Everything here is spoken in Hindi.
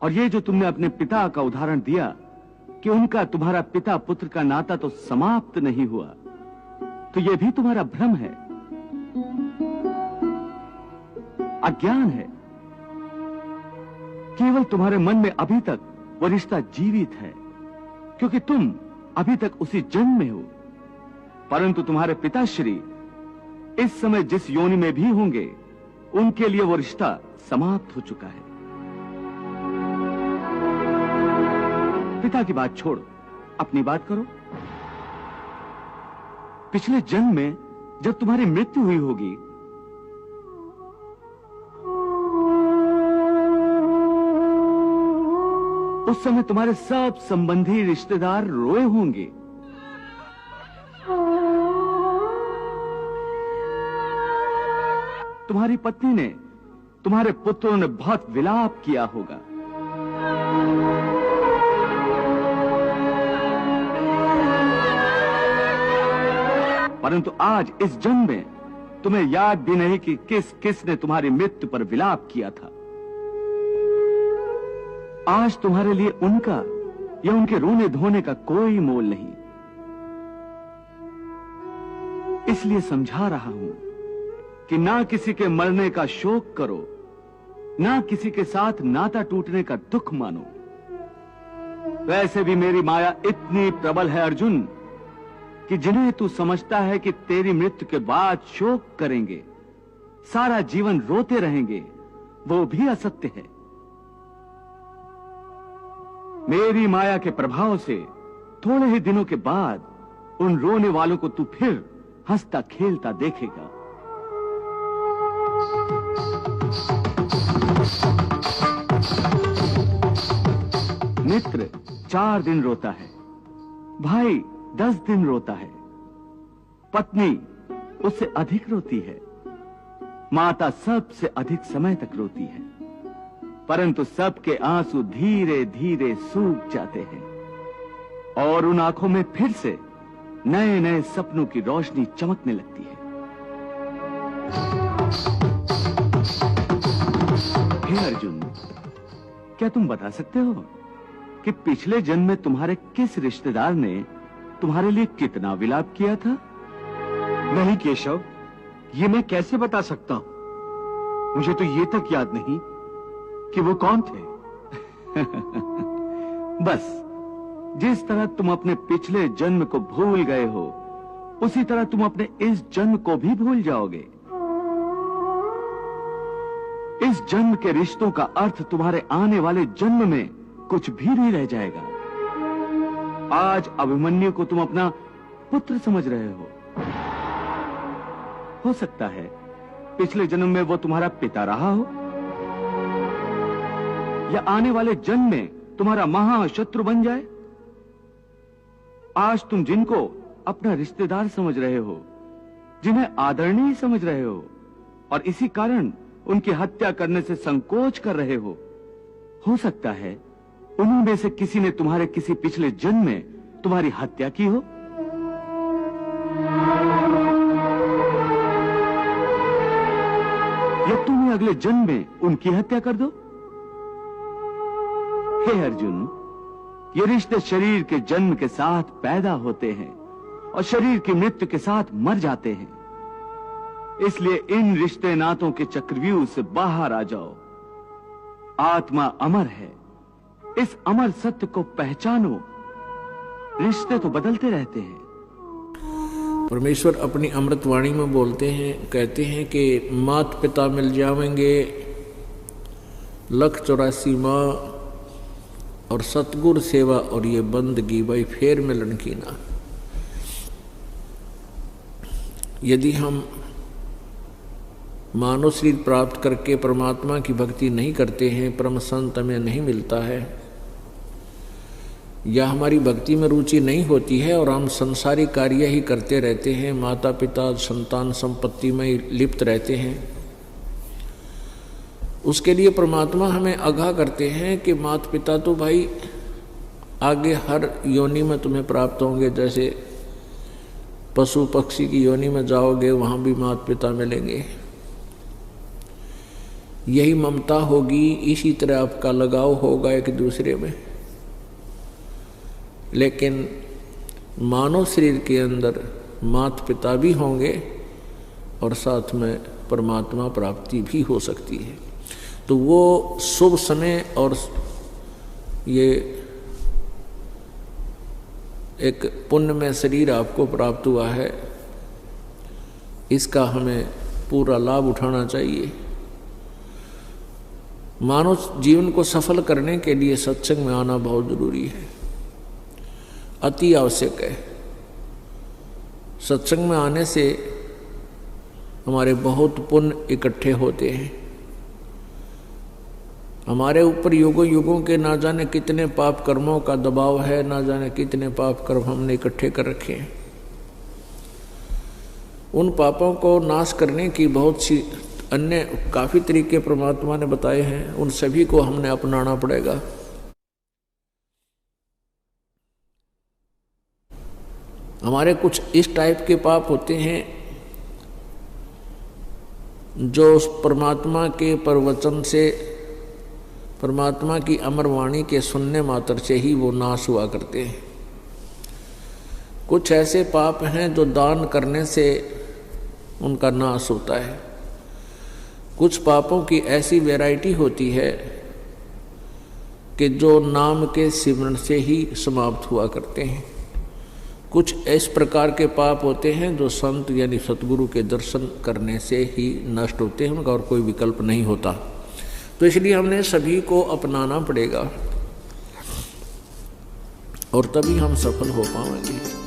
और ये जो तुमने अपने पिता का उदाहरण दिया कि उनका तुम्हारा पिता पुत्र का नाता तो समाप्त नहीं हुआ, तो यह भी तुम्हारा भ्रम है, अज्ञान है। केवल तुम्हारे मन में अभी तक वो रिश्ता जीवित है, क्योंकि तुम अभी तक उसी जन्म में हो। परंतु तुम्हारे पिताश्री इस समय जिस योनि में भी होंगे, उनके लिए वो रिश्ता समाप्त हो चुका है। पिता की बात छोड़ो, अपनी बात करो। पिछले जन्म में जब तुम्हारी मृत्यु हुई होगी, उस समय तुम्हारे सब संबंधी रिश्तेदार रोए होंगे। तुम्हारी पत्नी ने, तुम्हारे पुत्रों ने बहुत विलाप किया होगा। परंतु आज इस जन्म में तुम्हें याद भी नहीं कि किस किस ने तुम्हारी मृत्यु पर विलाप किया था। आज तुम्हारे लिए उनका या उनके रोने धोने का कोई मोल नहीं। इसलिए समझा रहा हूं कि ना किसी के मरने का शोक करो, ना किसी के साथ नाता टूटने का दुख मानो। वैसे भी मेरी माया इतनी प्रबल है अर्जुन, कि जिन्हें तू समझता है कि तेरी मृत्यु के बाद शोक करेंगे, सारा जीवन रोते रहेंगे, वो भी असत्य है। मेरी माया के प्रभाव से थोड़े ही दिनों के बाद उन रोने वालों को तू फिर हंसता खेलता देखेगा। मित्र 4 दिन रोता है, भाई 10 दिन रोता है, पत्नी उससे अधिक रोती है, माता सबसे अधिक समय तक रोती है, परंतु सबके आंसू धीरे धीरे सूख जाते हैं और उन आंखों में फिर से नए नए सपनों की रोशनी चमकने लगती है। हे अर्जुन, क्या तुम बता सकते हो कि पिछले जन्म में तुम्हारे किस रिश्तेदार ने तुम्हारे लिए कितना विलाप किया था? नहीं केशव, ये मैं कैसे बता सकता हूं? मुझे तो ये तक याद नहीं कि वो कौन थे। बस जिस तरह तुम अपने पिछले जन्म को भूल गए हो, उसी तरह तुम अपने इस जन्म को भी भूल जाओगे। इस जन्म के रिश्तों का अर्थ तुम्हारे आने वाले जन्म में कुछ भी नहीं रह जाएगा। आज अभिमन्यु को तुम अपना पुत्र समझ रहे हो सकता है पिछले जन्म में वो तुम्हारा पिता रहा हो, या आने वाले जन्म में तुम्हारा महाशत्रु बन जाए। आज तुम जिनको अपना रिश्तेदार समझ रहे हो, जिन्हें आदरणीय समझ रहे हो, और इसी कारण उनकी हत्या करने से संकोच कर रहे हो सकता है उन्हीं में से किसी ने तुम्हारे किसी पिछले जन्म में तुम्हारी हत्या की हो। या तुम्हें अगले जन्म में उनकी हत्या कर दो। हे अर्जुन, ये रिश्ते शरीर के जन्म के साथ पैदा होते हैं और शरीर की मृत्यु के साथ मर जाते हैं। इसलिए इन रिश्ते नातों के चक्रव्यूह से बाहर आ जाओ। आत्मा अमर है, इस अमर सत्य को पहचानो। रिश्ते तो बदलते रहते हैं। परमेश्वर अपनी अमृतवाणी में बोलते हैं, कहते हैं कि मात पिता मिल जावेंगे, 184 माँ और सतगुर सेवा और ये बंदगी भाई फेर मिलन की ना। यदि हम मानव शरीर प्राप्त करके परमात्मा की भक्ति नहीं करते हैं, परम संत हमें नहीं मिलता है, या हमारी भक्ति में रुचि नहीं होती है और हम संसारी कार्य ही करते रहते हैं, माता पिता संतान संपत्ति में लिप्त रहते हैं, उसके लिए परमात्मा हमें आगाह करते हैं कि माता पिता तो भाई आगे हर योनि में तुम्हें प्राप्त होंगे। जैसे पशु पक्षी की योनि में जाओगे वहाँ भी माता पिता मिलेंगे। यही ममता होगी, इसी तरह आपका लगाव होगा एक दूसरे में। लेकिन मानव शरीर के अंदर माता पिता भी होंगे और साथ में परमात्मा प्राप्ति भी हो सकती है। तो वो शुभ समय और ये एक पुण्य में शरीर आपको प्राप्त हुआ है, इसका हमें पूरा लाभ उठाना चाहिए। मानव जीवन को सफल करने के लिए सत्संग में आना बहुत जरूरी है, अति आवश्यक है। सत्संग में आने से हमारे बहुत पुण्य इकट्ठे होते हैं। हमारे ऊपर युगों युगों के ना जाने कितने पाप कर्मों का दबाव है, ना जाने कितने पाप कर्म हमने इकट्ठे कर रखे हैं। उन पापों को नाश करने की बहुत सी अन्य काफी तरीके परमात्मा ने बताए हैं, उन सभी को हमने अपनाना पड़ेगा। हमारे कुछ इस टाइप के पाप होते हैं जो परमात्मा के प्रवचन से, परमात्मा की अमर वाणी के सुनने मात्र से ही वो नाश हुआ करते हैं। कुछ ऐसे पाप हैं जो दान करने से उनका नाश होता है। कुछ पापों की ऐसी वैरायटी होती है कि जो नाम के सिमरन से ही समाप्त हुआ करते हैं। कुछ इस प्रकार के पाप होते हैं जो संत यानी सतगुरु के दर्शन करने से ही नष्ट होते हैं, उनका और कोई विकल्प नहीं होता। तो इसलिए हमने सभी को अपनाना पड़ेगा और तभी हम सफल हो पाएंगे।